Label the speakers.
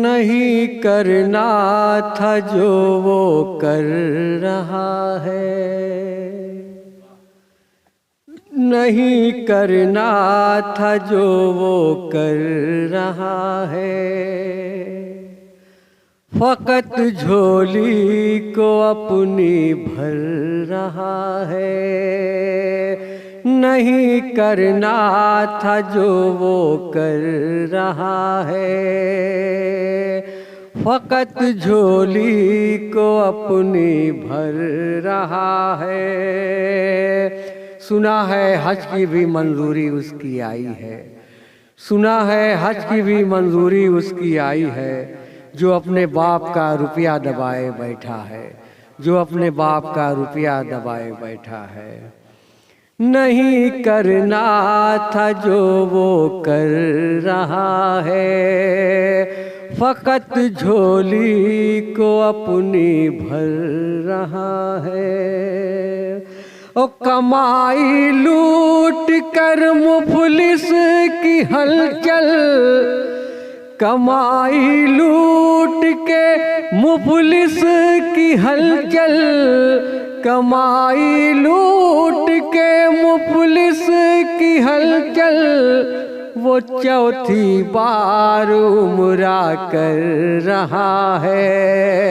Speaker 1: नहीं करना था जो वो कर रहा है, नहीं करना था जो वो कर रहा है। फकत झोली को अपनी भर रहा है, नहीं करना था जो वो कर रहा है। फकत झोली को अपनी भर रहा है। सुना है हज की भी मंजूरी उसकी आई है, सुना है हज की भी मंजूरी उसकी आई है। जो अपने बाप का रुपया दबाए बैठा है, जो अपने बाप का रुपया दबाए बैठा है। नहीं करना था जो वो कर रहा है, फकत झोली को अपनी भर रहा है। ओ कमाई लूट कर मुफलिस की हलचल, कमाई लूट के मुफलिस की हलचल, कमाई लूट के मुफलिस की हलचल। वो चौथी बार उम्रा कर रहा है।